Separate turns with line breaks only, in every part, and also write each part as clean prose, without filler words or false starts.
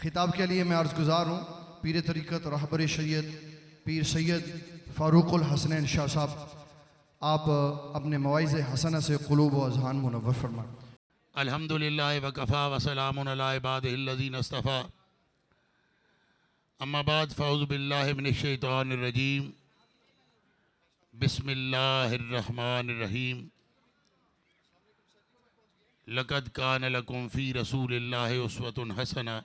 खिताब के लिए मैं अर्ज़गुज़ार हूँ पीर तरीक़त रहबर शरीयत पीर सैयद फ़ारूक़ुल हसनैन शाह साहब, आप अपने मवाइज़ हसना से क़ुलूब व अज़हान मुनव्वर फरमाएं।
अल्हम्दुलिल्लाहि व कफ़ा व सलामुन अला इबादिहिल्लज़ीना इस्तफ़ा, अम्मा बाद फ़अऊज़ु बिल्लाहि मिनश शैतानिर रजीम, बिस्मिल्लाहिर रहमानिर रहीम। लक़द कान लकुम फ़ी रसूलिल्लाहि उस्वतुन हसना,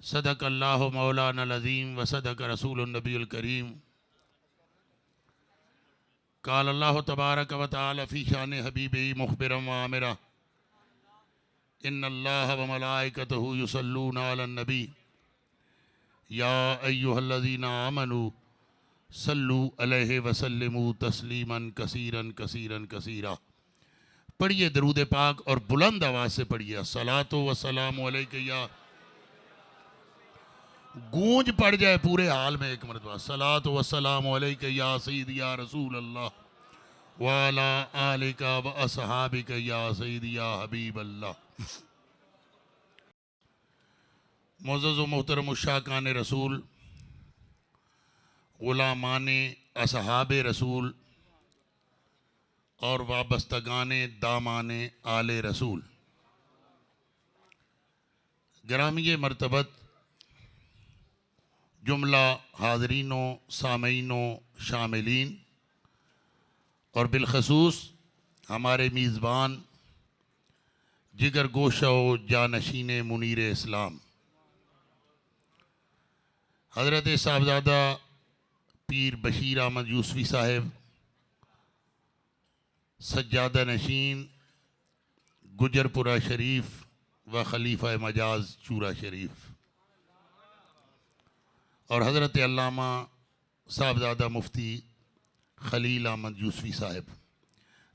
सदक़ल्लाहु मौलानल अज़ीम व सदक़ रसूलुन नबियुल करीम। क़ाल अल्लाहु तबारक व तआला फ़ी शान हबीबिही मुख़बिरन व आमिरा, इन्नल्लाह व मलाइकतहु युसल्लूना अलन नबी या अय्युहल्लज़ीना आमनू सल्लू अलैहि व सल्लिमू तस्लीमन कसीरन कसीरन कसीरा। पढ़िए दरूद पाक और बुलंद आवाज़ से पढ़िए अस्सलातु व सलामु अलैका या, गूंज पड़ जाए पूरे हाल में एक मरतबा, अस्सलातु व सलामु अलैका या सय्यदी या रसूल अल्लाह व अला आलिका व अस्हाबिका या सय्यदी या हबीब अल्लाह। मुअज़्ज़ज़ व मोहतरम उश्शाक़ान रसूल, ग़ुलामान असहाब रसूल और वाबस्तगान दामान आले रसूल, गिरामी मरतबत जुमला हाज़रीनों सामईनों शामिलीन और बिलखसूस हमारे मीज़बान जिगर गोशा व जानशीन मुनीर इस्लाम हज़रत साहबज़ादा पीर बशीर अहमद यूसुफ़ी साहिब, सज्जादा नशीन गुजरपुरा शरीफ व खलीफा मजाज चूरा शरीफ, और हज़रत अल्लामा साहबज़ादा मुफ्ती खलील अहमद यूसुफ़ी साहिब,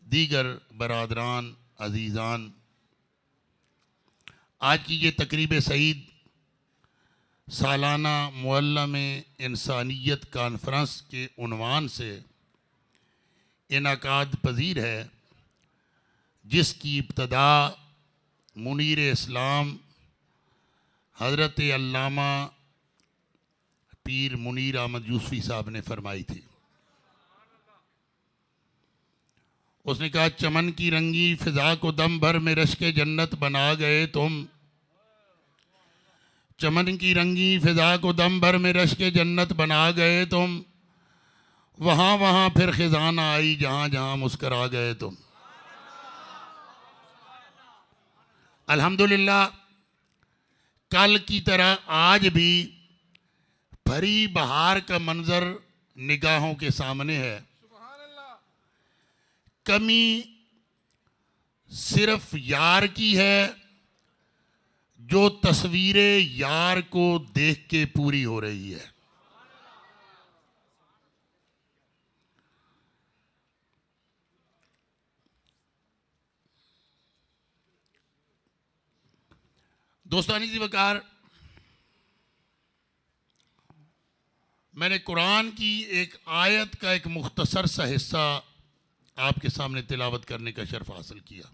दीगर बरादरान अज़ीज़ान, आज की ये तकरीब सईद सालाना मुअल्लम इंसानियत कॉन्फ्रेंस के उन्वान से इनाकाद पजीर है, जिसकी इब्तदा मुनीर इस्लाम हज़रत अल्लामा पीर मुनीर अहमद यूसुफ़ी साहब ने फरमाई थी। उसने कहा, चमन की रंगी फ़िज़ा को दम भर में रश्के जन्नत बना गए तुम, चमन की रंगी फ़िज़ा को दम भर में रश्के जन्नत बना गए तुम, वहाँ वहाँ फिर खिज़ाना आई जहाँ जहाँ मुस्करा गए तुम। अल्हम्दुलिल्लाह, कल की तरह आज भी भरी बहार का मंजर निगाहों के सामने है। कमी सिर्फ यार की है जो तस्वीरें यार को देख के पूरी हो रही है। दोस्तानी जी वकार, मैंने कुरान की एक आयत का एक मुख्तसर सा हिस्सा आपके सामने तिलावत करने का शर्फ हासिल किया।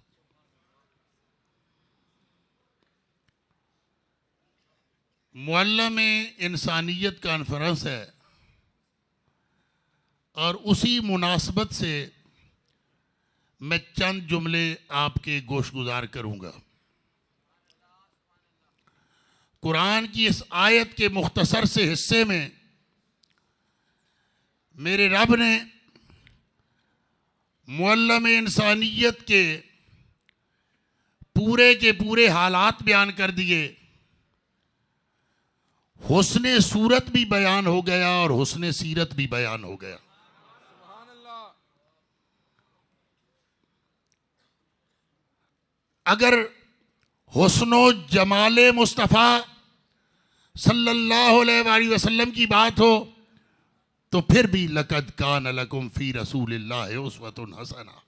मुअल्लम इंसानियत कॉन्फ्रेंस है और उसी मुनासबत से मैं चंद जुमले आपके गोशगुजार करूंगा। कुरान की इस आयत के मुख्तसर से हिस्से में मेरे रब ने मुअल्लम इंसानियत के पूरे हालात बयान कर दिए। हुस्ने सूरत भी बयान हो गया और हुस्ने सीरत भी बयान हो गया। अगर हुस्नो जमाले मुस्तफ़ा सल्लल्लाहु अलैहि वसल्लम की बात हो तो फिर भी लक़द कान लकुम फ़ी रसूलिल्लाहि उस्वतुन हसना,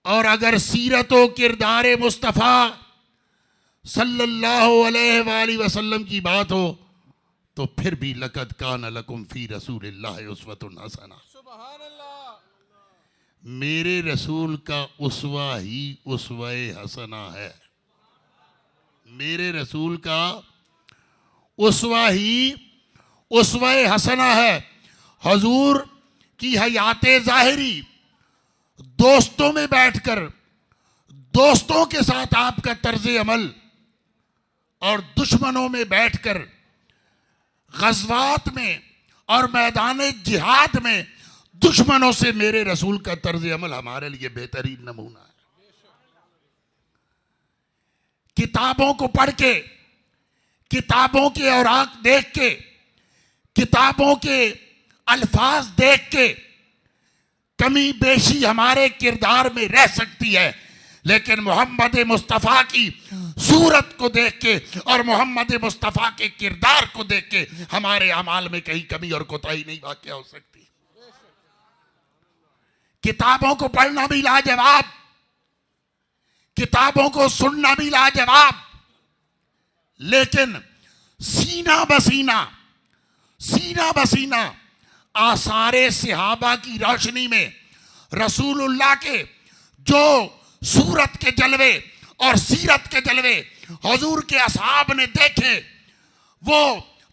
और अगर सीरत व किरदार मुस्तफ़ा सल्लल्लाहु अलैहि वसल्लम की बात हो तो फिर भी लक़द कान लकुम फ़ी रसूलिल्लाहि उस्वतुन हसना। मेरे रसूल का उस्वा ही उस्वा-ए हसना है। मेरे रसूल का उसवा ही उसवा हसना है। हजूर की हयात ज़ाहिरी दोस्तों में बैठकर, दोस्तों के साथ आपका तर्ज अमल, और दुश्मनों में बैठकर गज़वात में और मैदान जिहाद में दुश्मनों से मेरे रसूल का तर्ज अमल हमारे लिए बेहतरीन नमूना है। किताबों को पढ़ के, किताबों के औराक देख के, किताबों के अल्फाज देख के कमी बेशी हमारे किरदार में रह सकती है, लेकिन मोहम्मद मुस्तफ़ा की सूरत को देख के और मोहम्मद मुस्तफ़ा के किरदार को देख के हमारे अमाल में कहीं कमी और कोताही नहीं वाक़या हो सकती। किताबों को पढ़ना भी लाजवाब, किताबों को सुनना भी लाजवाब, लेकिन सीना बसीना, सीना बसीना आसारे सहाबा की रोशनी में रसूलुल्लाह के जो सूरत के जलवे और सीरत के जलवे हुजूर के असहाब ने देखे, वो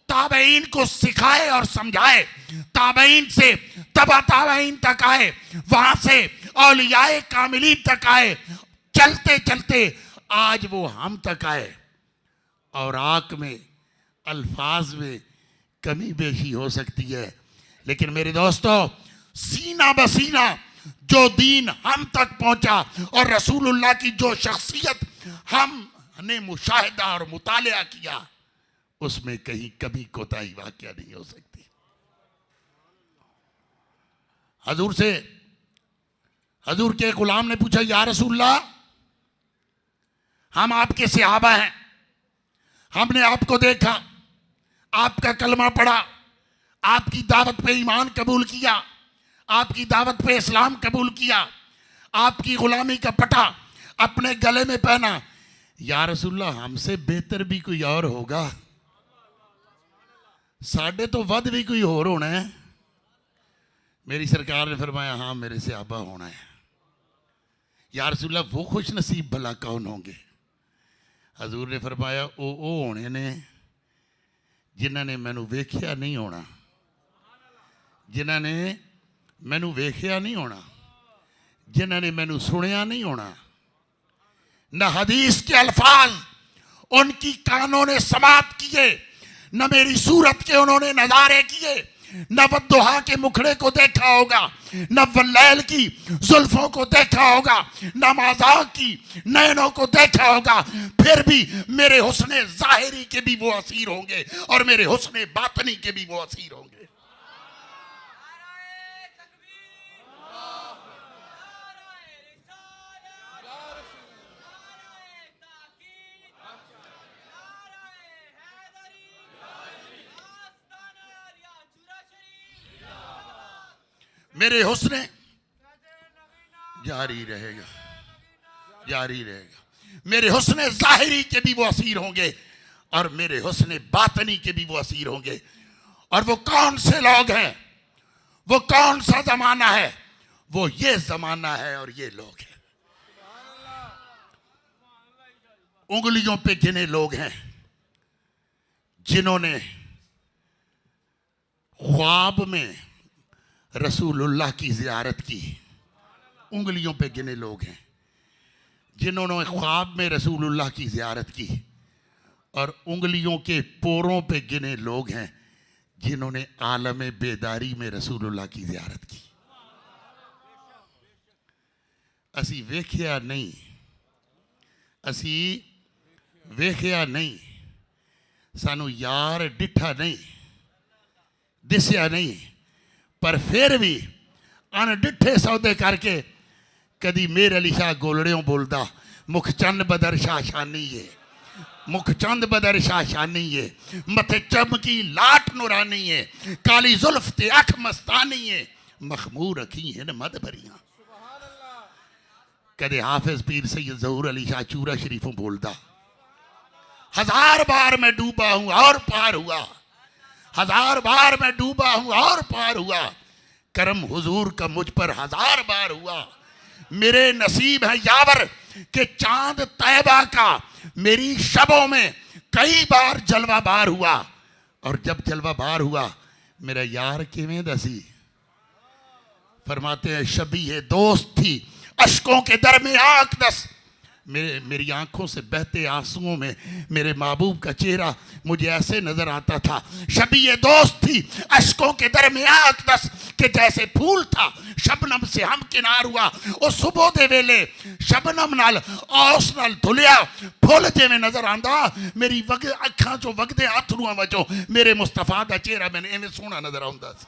ताबईन को सिखाए और समझाए, ताबईन से तबा ताबईन तक आए, वहां से औलियाए कामिलीन तक आए, चलते चलते आज वो हम तक आए। और आक में, अल्फाज में कमी बेशी हो सकती है, लेकिन मेरे दोस्तों सीना बसीना जो दीन हम तक पहुंचा और रसूलुल्लाह की जो शख्सियत हमने मुशाहिदा और मुतालिया किया, उसमें कहीं कभी कोताही वाक़या नहीं हो सकती। हजूर से, हजूर के गुलाम ने पूछा, या रसूलल्लाह हम आपके सहाबा हैं, हमने आपको देखा, आपका कलमा पढ़ा, आपकी दावत पे ईमान कबूल किया, आपकी दावत पे इस्लाम कबूल किया, आपकी गुलामी का पटा अपने गले में पहना, या रसूलल्लाह हमसे बेहतर भी कोई और होगा, साढ़े तो वध भी कोई और होना है। मेरी सरकार ने फरमाया, हाँ मेरे सहाबा होना है। या रसूलल्लाह वो खुश नसीब भला कौन होंगे? हजूर ने फरमाया, ओ होने ने जिन्होंने मैनू वेख्या नहीं होना, जिन्होंने मैनू वेख्या नहीं होना, जिन्होंने मैनू सुनिया नहीं होना, न हदीस के अल्फाज उनकी कानों ने समात किए, न मेरी सूरत के उन्होंने नजारे किए, न वद्दुहा के मुखड़े को देखा होगा, न वल्लैल की जुल्फों को देखा होगा, न माज़ा की नैनों को देखा होगा, फिर भी मेरे हुस्ने ज़ाहिरी के भी वो असीर होंगे और मेरे हुस्ने बातनी के भी वो असीर होंगे। मेरे हुस्ने जारी रहेगा, जारी रहेगा। मेरे हुस्ने ज़ाहिरी के भी वो असीर होंगे और मेरे हुस्ने बातनी के भी वो असीर होंगे। और वो कौन से लोग हैं, वो कौन सा जमाना है? वो ये जमाना है और ये लोग हैं। उंगलियों पे गिने लोग हैं जिन्होंने ख्वाब में रसूलुल्लाह की ज़ियारत की। उंगलियों पे गिने लोग हैं जिन्होंने ख्वाब में रसूलुल्लाह की ज़ियारत की, और उंगलियों के पोरों पे गिने लोग हैं जिन्होंने आलम बेदारी में रसूलुल्लाह की ज़ियारत की। असी वेख्या नहीं, असी वेख्या नहीं, सानू यार डिठा नहीं, दिसया नहीं, पर फिर भी अनडिठे सौदे करके कदी मेर अली शाह गोलड़ियों बोलदा, मुख चंद बदर शाह शानी है, मुख चंद बदर शाह शानी है, मथे चमकी लाट नुरानी है, काली जुल्फ ते अख मस्तानी है, मखमूर अखी है न मद भरियां। कदे हाफिज पीर सैयद ज़हूर अली शाह चूरा शरीफों बोलदा, हजार बार मैं डूबा हूं और पार हुआ, हजार बार मैं डूबा हूं और पार हुआ, करम हुजूर का मुझ पर हजार बार हुआ। मेरे नसीब है यावर के चांद तैबा का मेरी शबों में कई बार जलवा बार हुआ, और जब जलवा बार हुआ मेरा यार किवें दसी। फरमाते हैं शबी ये दोस्त थी अशकों के दरमियान दस। मेरी आंखों से बहते आंसुओं में मेरे महबूब का चेहरा मुझे ऐसे नजर आता था। शबी ये दोस्त थी अशकों के दरमियान दस कि जैसे फूल था शबनम से हम किनार हुआ। और सुबह दे वेले शबनम नाल औस नाल धुलिया फुल जिवें नजर आंदा, मेरी अखां चों वगदे अथरूआं वचों मेरे मुस्तफा दा चेहरा मैंने इवें सोहना नजर आउंदा सी।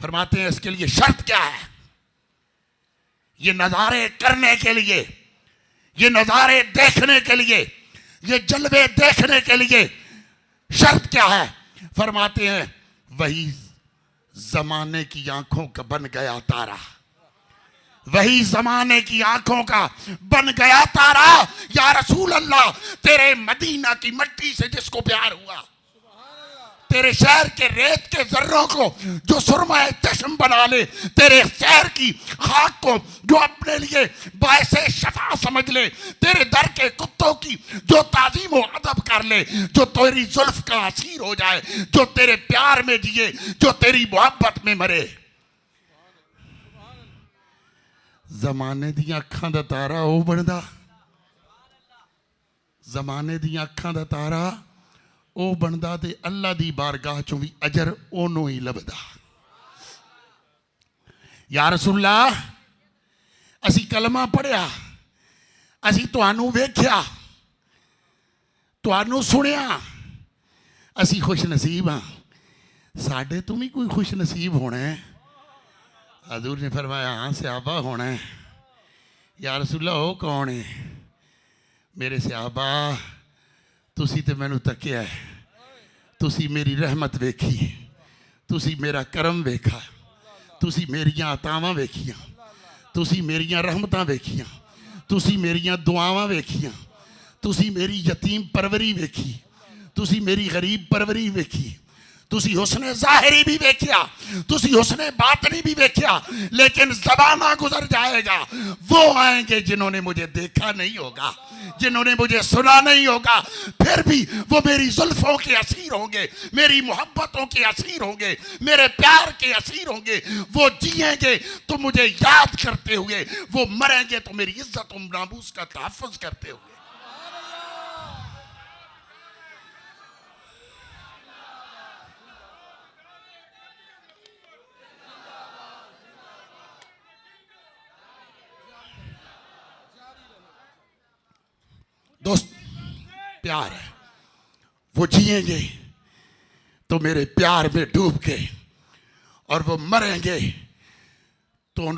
फरमाते हैं इसके लिए शर्त क्या है? ये नजारे करने के लिए, ये नजारे देखने के लिए, ये जलवे देखने के लिए शर्त क्या है? फरमाते हैं वही जमाने की आंखों का बन गया तारा, वही जमाने की आंखों का बन गया तारा। या रसूल अल्लाह तेरे मदीना की मिट्टी से जिसको प्यार हुआ, तेरे शहर के रेत के जर्रों को जो सुरमाए चश्म बना ले, तेरे शहर की खाक को जो अपने लिए बायसे शफा समझ ले, तेरे दर के कुत्तों की जो ताजीम व अदब कर ले, जो तेरी जुल्फ का असीर हो जाए, जो तेरे प्यार में जिए, जो तेरी मोहब्बत में मरे। जमाने दी अखां दा तारा ओ बनदा, जमाने दी अखां दा तारा ओ बनदा ते अल्लाह दी बारगाह चों भी अजर ओनों ही लभदा। या रसूलल्लाह असी कलमा पढ़िया, असी तुहानू वेख्या, तुहानू सुनिया, असी खुश नसीब हाँ, साडे तो भी कोई खुश नसीब होना है। हजूर ने फरमाया हाँ सहाबा होना है। या रसूलल्लाह हो कौन है? मेरे सहाबा तुसी ते मैनू तकिया है, तुसी मेरी रहमत वेखी, तुसी मेरा करम वेखा, तुसी मेरियां अतावां वेखियां, तुसी मेरियां रहमतां वेखियां, तुसी मेरियां दुआवां वेखियां, तुसी मेरी यतीम परवरी वेखी, तुसी मेरी गरीब परवरी वेखी, तुसी हुस्ने ज़ाहिरी भी वेख्या, तुसी हुस्ने बातनी भी वेख्या। लेकिन ज़माना गुजर जाएगा, वो आएंगे जिन्होंने मुझे देखा नहीं होगा, जिन्होंने मुझे सुना नहीं होगा, फिर भी वो मेरी जुल्फों के असीर होंगे, मेरी मोहब्बतों के असीर होंगे, मेरे प्यार के असीर होंगे। वो जिएंगे तो मुझे याद करते हुए, वो मरेंगे तो मेरी इज्जत और नामूस का तहफ़्फ़ुज़ करते हुए। दोस्त प्यार है, वो जिएंगे तो मेरे प्यार में डूब के, और वो मरेंगे तो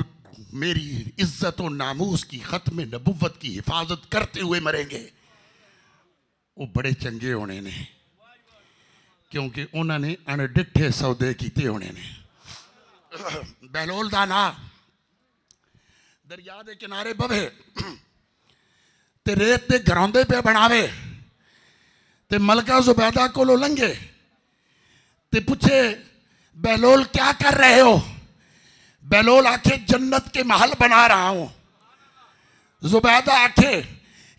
मेरी इज्जत और नामूस की खत्म नबुव्वत की हिफाजत करते हुए मरेंगे। वो बड़े चंगे होने ने, क्योंकि उन्होंने अनडिठे सौदे किए होने ने। बहलोल दा ना दरिया के किनारे बवे ते रेत दे घरौंदे पे बनावे, ते मलका जुबैदा कोलों लंघे ते पूछे बहलोल क्या कर रहे हो? बहलोल आखे जन्नत के महल बना रहा हूं। जुबैदा आखे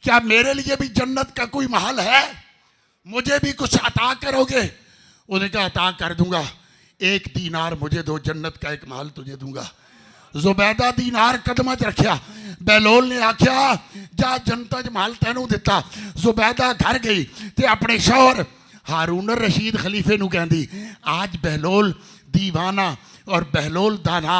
क्या मेरे लिए भी जन्नत का कोई महल है? मुझे भी कुछ अता करोगे? उसने कहा अता कर दूंगा, 1 दीनार मुझे दो, जन्नत का एक महल तुझे दूंगा। जुबैदा दीनार कदम च रखिया, बहलोल ने आख्या जा जनता च महल तेनू दिता। जुबैदा घर गई ते अपने शौहर हारून रशीद खलीफे नू कहंदी आज बहलोल दीवाना और बहलोल दाना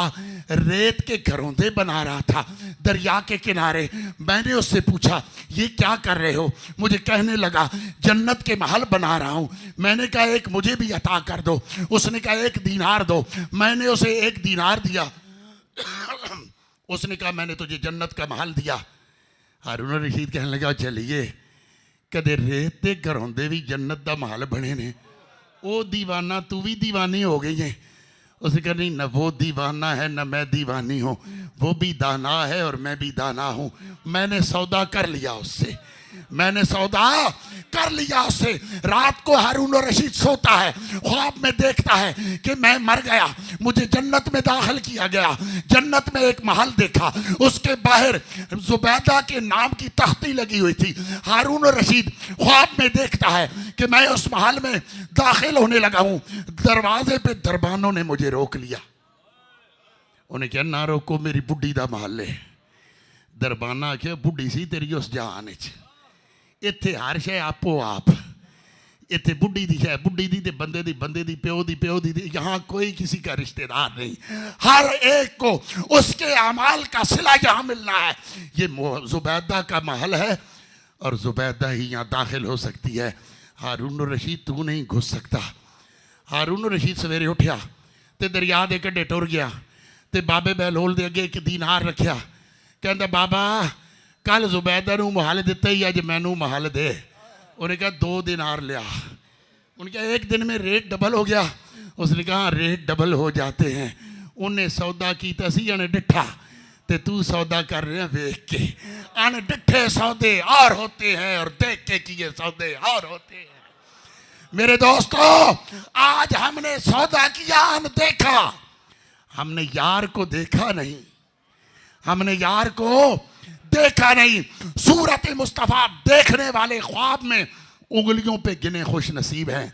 रेत के घरौंदे बना रहा था दरिया के किनारे। मैंने उससे पूछा ये क्या कर रहे हो? मुझे कहने लगा जन्नत के महल बना रहा हूँ। मैंने कहा एक मुझे भी अता कर दो। उसने कहा 1 दीनार दो। मैंने उसे 1 दीनार दिया। उसने कहा मैंने तुझे जन्नत का महल दिया। हारून रशीद कहने लगा चलिए कदे रेत के घरौंदे भी जन्नत का महल बने ने। ओ दीवाना तू भी दीवानी हो गई है। उसने कहा नहीं न वो दीवाना है न मैं दीवानी हूँ, वो भी दाना है और मैं भी दाना हूँ। मैंने सौदा कर लिया उससे, मैंने सौदा कर लिया उससे। रात को हारून रशीद सोता है, ख्वाब में देखता है कि मैं मर गया, मुझे जन्नत में दाखिल किया गया। जन्नत में एक महल देखा, उसके बाहर जुबैदा के नाम की तख्ती लगी हुई थी। हारून रशीद ख्वाब में देखता है कि मैं उस महल में दाखिल होने लगा हूं। दरवाजे पे दरबानों ने मुझे रोक लिया। उन्हें क्या, ना रोको, मेरी बुढ़ी दा महल है। दरबाना क्या, बुढ़ी सी तेरी उस जहान च, इत्थे हर शे आपो आप। इत्थे बुढ़ी दी है, बुढ़ी दी, बंदे दी, बंदे दी, प्यो दी, प्यो दी। यहाँ कोई किसी का रिश्तेदार नहीं। हर एक को उसके अमाल का सिला यहाँ मिलना है। ये जुबैदा का महल है और जुबैदा ही यहाँ दाखिल हो सकती है। हारून रशीद तू नहीं घुस सकता। हारून रशीद सवेरे उठा तो दरिया दे कंढे टुर गया ते बाबे बहलोल दे अगे एक दीनार रखिया। कहता बाबा कल जुबैदा नूं महल दिता ही, अज मैनू महल दे। उन्हें कहा 2 दिनार लिया। उन्हें कहा 1 दिन में रेट डबल हो गया। उसने कहा रेट डबल हो जाते हैं। उन्हें सौदा किया सी अनडिठा, ते तू सौदा कर रहे हैं वेख के। अनडिठे सौदे और होते हैं और देख के किए सौदे और होते हैं। मेरे दोस्तों, आज हमने सौदा किया, हम देखा, हमने यार को देखा नहीं, हमने यार को देखा नहीं। सूरत मुस्तफ़ा देखने वाले ख्वाब में उंगलियों पे गिने खुश नसीब हैं,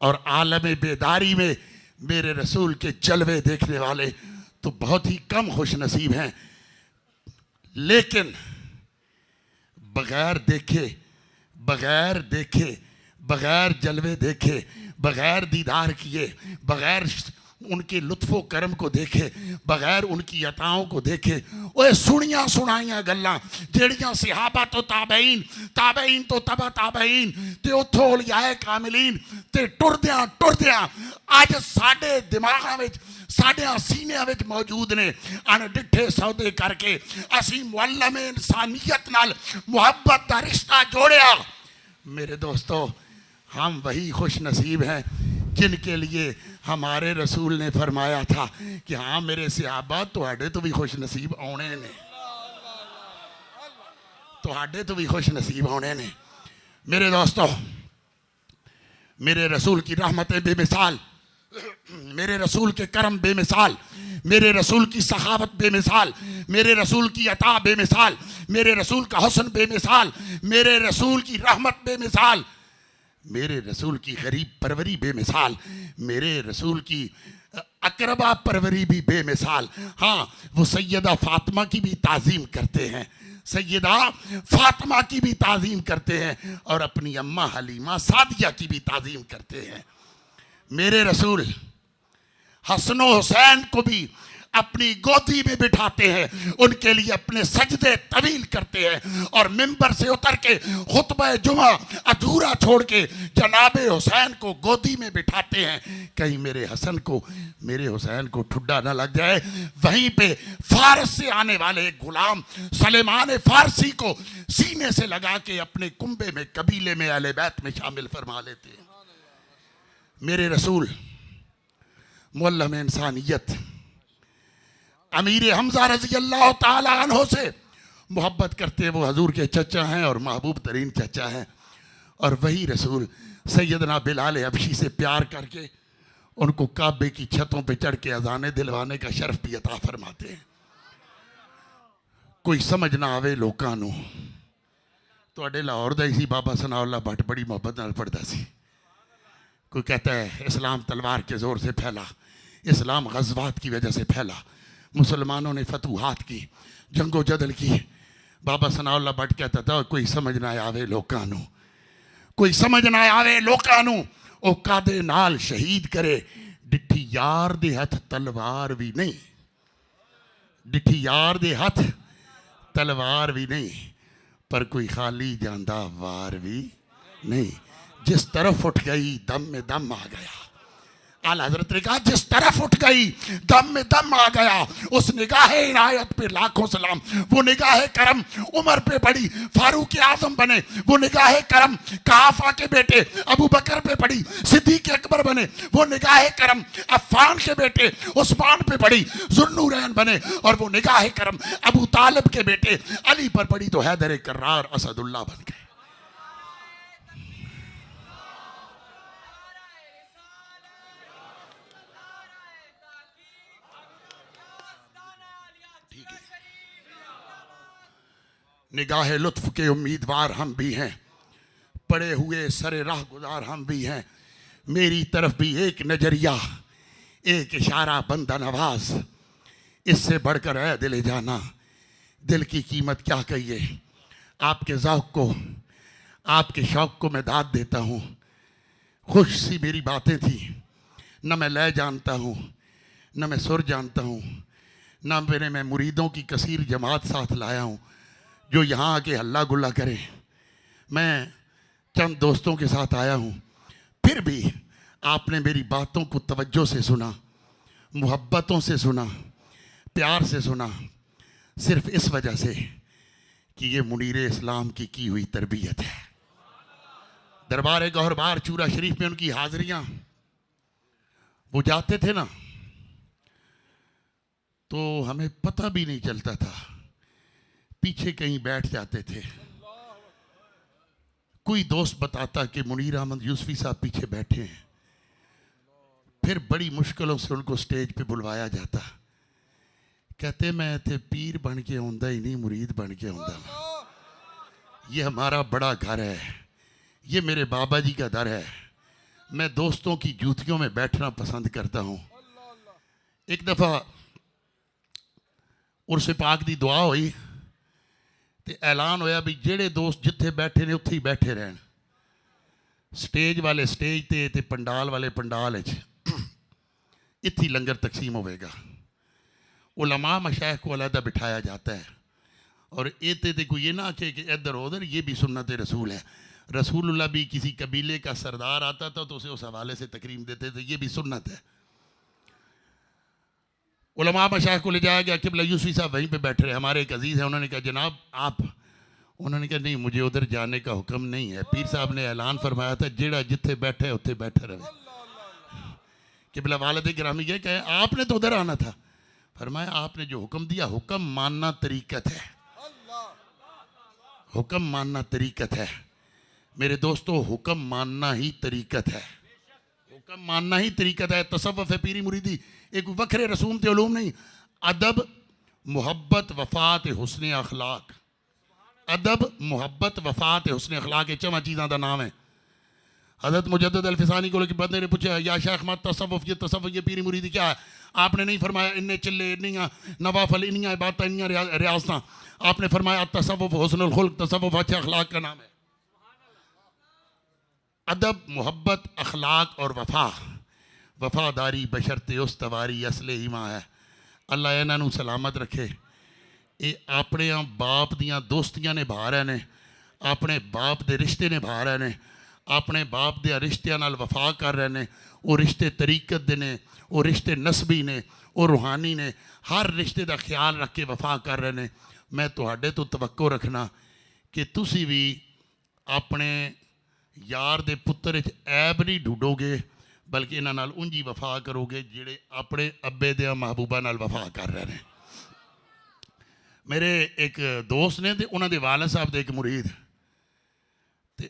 और आलम बेदारी में मेरे रसूल के जलवे देखने वाले तो बहुत ही कम खुश नसीब हैं। लेकिन बगैर देखे, बगैर देखे, बगैर जलवे देखे, बगैर दीदार किए, बगैर उनके लुत्फो करम को देखे, बगैर उनकी अताओं को देखे, ओए सुनिया सुनाइया गल्लां जेड़ियां सहाबा तो ताबईन, ताबईन तो तबा ताबईन ते उथों औलियाए कामिलीन ते टुरदियां अज साडे दिमागां विच, साडे सीनियां विच मौजूद ने। अनडिठे सौदे करके असीं मुअल्लम इंसानियत नाल मुहब्बत दा रिश्ता जोड़िया। मेरे दोस्तों, हम वही खुश नसीब हैं जिनके लिए हमारे रसूल ने फरमाया था कि हाँ मेरे सहाबा तुहाडे तो भी खुश नसीब आने ने, तुहाडे तो भी खुश नसीब आने ने। मेरे दोस्तों, मेरे रसूल की रहमतें बेमिसाल, मेरे रसूल के करम बेमिसाल, मेरे रसूल की सखावत बेमिसाल, मेरे रसूल की अता बेमिसाल, मेरे रसूल का हुस्न बेमिसाल, मेरे रसूल की रहमत बेमिसाल, मेरे रसूल की गरीब परवरी बेमिसाल, मेरे रसूल की अकरबा परवरी भी बेमिसाल। हाँ, वो सैयदा फातिमा की भी ताज़ीम करते हैं, सैयदा फातिमा की भी ताज़ीम करते हैं, और अपनी अम्मा हलीमा सादिया की भी ताज़ीम करते हैं। मेरे रसूल हसन हुसैन को भी अपनी गोदी में बिठाते हैं, उनके लिए अपने सजदे तवील करते हैं, और मिंबर से उतर के खुतबा जुमा अधूरा छोड़ के जनाबे हुसैन को गोदी में बिठाते हैं, कहीं मेरे हसन को, मेरे हुसैन को ठुड्डा न लग जाए। वहीं पे फारस से आने वाले एक गुलाम सलेमान फारसी को सीने से लगा के अपने कुंबे में, कबीले में, अहले बैत में शामिल फरमा लेते हैं। मेरे रसूल मुअल्लम इंसानियत अमीर हमजा रज़ी अल्लाह ताला अन्हो से मोहब्बत करते हैं। वो हजूर के चचा हैं और महबूब तरीन चचा हैं, और वही रसूल सैयदना बिलाल हबशी से प्यार करके उनको काबे की छतों पे चढ़ के अजाने दिलवाने का शर्फ भी अता फरमाते हैं। कोई समझ ना आवे लोकां नूं, तुहाडे लाहौर दा ही सी बाबा सनाउल्लाह भट्ट बड़ी मोहब्बत नाल पढ़दा सी। कोई कहता है इस्लाम तलवार के ज़ोर से फैला, इस्लाम गज़वात की वजह से फैला, मुसलमानों ने फतूहात की, जंगो जदल की। बाबा सनाउल्लाह भट्ट कहता था कोई समझ ना आवे लोकां नूं, कोई समझ ना आवे लोकां नूं, ओ कादे नाल शहीद करे, डिठी यार दे हथ तलवार भी नहीं, डिठी यार दे हथ तलवार भी नहीं, पर कोई खाली जांदा वार भी नहीं। जिस तरफ उठ गई दम में दम आ गया, आला हजरत ने कहा जिस तरफ उठ गई दम में दम आ गया, उस निगाह इनायत पे लाखों सलाम। वो निगाह करम उमर पे पड़ी, फारूक आजम बने। वो निगाह करम कहाफा के बेटे अबू बकर पे पड़ी, सिद्दीक अकबर बने। वो निगाह करम अफ़ान के बेटे उस्मान पे पड़ी, जुन्नूरैन बने। और वो निगाह करम अबू तालिब के बेटे अली पर पड़ी तो हैदर कर्रार असदुल्लाह बन गए। निगाह लुत्फ के उम्मीदवार हम भी हैं, पड़े हुए सरे राह गुजार हम भी हैं। मेरी तरफ भी एक नजरिया, एक इशारा बंदा नवाज, इससे बढ़कर है दिल जाना। दिल की कीमत क्या कहिए, आपके ज़ौक़ को, आपके शौक़ को मैं दाद देता हूँ। खुश सी मेरी बातें थी, न मैं लय जानता हूँ, न मैं सुर जानता हूँ, न मेरे मैं मुरीदों की कसीर जमात साथ लाया हूँ जो यहाँ आके हल्ला गुल्ला करें। मैं चंद दोस्तों के साथ आया हूँ, फिर भी आपने मेरी बातों को तवज्जो से सुना, मुहब्बतों से सुना, प्यार से सुना, सिर्फ इस वजह से कि ये मुनीर इस्लाम की हुई तरबियत है। दरबार गौहरबार चूरा शरीफ में उनकी हाज़िरियाँ, वो जाते थे ना तो हमें पता भी नहीं चलता था, पीछे कहीं बैठ जाते थे। कोई दोस्त बताता कि मुनीर अहमद यूसुफी साहब पीछे बैठे हैं, फिर बड़ी मुश्किलों से उनको स्टेज पे बुलवाया जाता। कहते मैं थे पीर बन के आंदा ही नहीं, मुरीद बन के आंदा। ये हमारा बड़ा घर है, ये मेरे बाबा जी का दर है। मैं दोस्तों की जूतियों में बैठना पसंद करता हूँ। एक दफ़ा उर्स पाक दी दुआ हुई तो ऐलान होया भी जेड़े दोस्त जिथे बैठे ने उत्थे ही बैठे रहन। स्टेज वाले स्टेज ते पंडाल वाले पंडाल इत्थे लंगर तकसीम होगा। उलमा मशाइख को अलहदा बिठाया जाता है। और ये कोई ये ना आखे कि इधर उधर, ये भी सुन्नत रसूल है। रसूलुल्लाह भी किसी कबीले का सरदार आता था तो उसे उस हवाले से तकरीम देते थे, ये भी सुन्नत है। उलमा मशाइख को ले जाया गया, किबला यूसुफी साहब वहीं पे बैठे रहे। हमारे एक अजीज़ हैं, उन्होंने कहा जनाब आप, उन्होंने कहा नहीं मुझे उधर जाने का हुक्म नहीं है। पीर साहब ने ऐलान फरमाया था जेड़ा जिथे बैठे उत्थे बैठे रहे। किबला वालिद गिरामी ये कहे आपने तो उधर आना था। फरमाया आपने जो हुक्म दिया, हुक्म मानना तरीकत है, हुक्म मानना तरीकत है। मेरे दोस्तों हुक्म मानना ही तरीकत है, हुक्म मानना ही तरीकत है। तसव्वुफ है पीरी मुरीदी एक वखरे रसूम ते उलूम नहीं। अदब मुहब्बत वफात हुस्न अखलाक, अदब मुहब्बत वफात हुस्न अखलाक, ये चमा चीज़ों का नाम है। हज़रत मुजद्दिद अल-फिसानी को लेकर बंदे ने पूछा या शेख मत तसव्वुफ, ये पीरी मुरीदी क्या है? आपने नहीं फरमाया इन्ने चिल्ले, इन्नियाँ नवाफल, इन्नियाँ इबादत, इन्नियाँ रियासतां। आपने फरमाया तसव्वुफ हुस्नुल खुल्क, तसव्वुफ अच्छे अखलाक का नाम है। अदब मोहब्बत अखलाक और वफा, वफादारी बशर्ते उस्तवारी असले ईमान है। अल्लाह इन्हों सलामत रखे। ये अपने बाप दियाँ दोस्तियाँ निभा रहे हैं, अपने बाप के रिश्ते निभा रहे हैं, अपने बाप के रिश्तियां नाल वफा कर रहे हैं। वो रिश्ते तरीकत दे ने, वो रिश्ते नसबी ने, वो रूहानी ने। हर रिश्ते का ख्याल रख के वफा कर रहे हैं। मैं तुहाडे तो तवक्को रखना कि तुसी भी अपने यार दे पुत्तर च ऐब नहीं ढूंढोगे, बल्कि इन्हां नाल उंजी वफा करोगे जिहड़े अपने अब्बे दे महबूबा नाल वफा कर रहे हैं। मेरे एक दोस्त ने ते उन्हां दे वालिद साहब दे एक मुरीद ते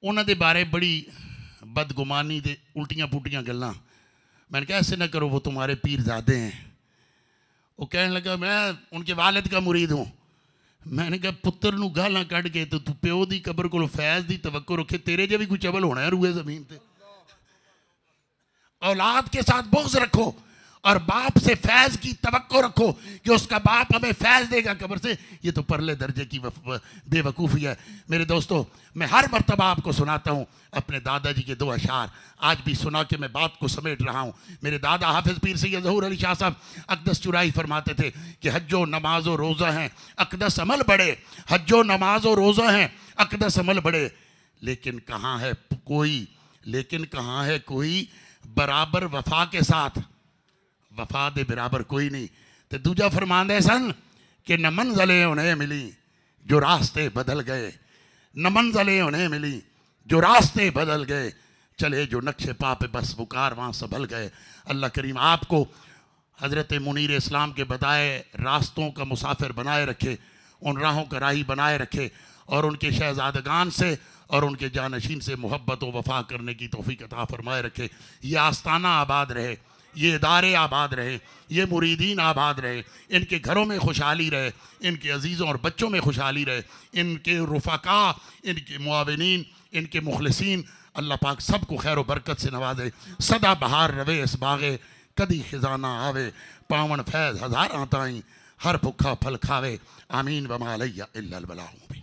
उन्हां दे बारे बड़ी बदगुमानी दे उल्टियां पुल्टियां गल्लां। मैंने कहा ऐसे ना करो, वो तुम्हारे पीरजादे हैं। वो कहने लगा मैं उनके वालिद का मुरीद हूँ। मैंने कहा पुत्र नूं गालां कढ़ के तो तू प्यो दी कबर को फैज़ दी तवक्को रखे, तेरे जे भी कोई चबल होना है रूए ज़मीन पे। औलाद के साथ बुग़्ज़ रखो और बाप से फैज़ की तवक्को रखो कि उसका बाप हमें फैज़ देगा कब्र से। ये तो परले दर्जे की बेवकूफ़ी है। मेरे दोस्तों, मैं हर मरतबा आपको सुनाता हूँ अपने दादाजी के दो अशार, आज भी सुना के मैं बात को समेट रहा हूँ। मेरे दादा हाफिज़ पीर सैयद ज़हूर अली शाह साहब अक़दस चुराई फरमाते थे कि हज्जो नमाज व रोज़ा हैं अक़दस अमल बड़े, हज्जो नमाज व रोज़ा हैं अक़दस अमल बड़े, लेकिन कहाँ है कोई लेकिन कहाँ है कोई बराबर वफा के साथ, वफा दे बराबर कोई नहीं। तो दूजा फरमांदे सन कि न मंज़लें उन्हें मिली जो रास्ते बदल गए, न मंज़लें उन्हें मिली जो रास्ते बदल गए, चले जो नक्शे पा पे बस वो कारवां संभल गए। अल्लाह करीम आपको हज़रत मुनीर इस्लाम के बताए रास्तों का मुसाफिर बनाए रखे, उन राहों का राही बनाए रखे, और उनके शहजादगान से और उनके जानशीन से मोहब्बत व वफ़ा करने की तौफीक अता फरमाए रखे। ये आस्ताना आबाद रहे, ये इदारे आबाद रहे, ये मुरीदीन आबाद रहे, इनके घरों में खुशहाली रहे, इनके अजीज़ों और बच्चों में खुशहाली रहे, इनके रुफ़का, इनके मुआविनीन, इनके मुखलिसीन, अल्लाह पाक सबको खैर व बरकत से नवाजे। सदा बहार रवे इस बागे, कदी खिजाना आवे, पावन फैज़ हज़ार ताई, हर भुखा फल खावे। आमीन व मा अलैया इल्लल बलाग।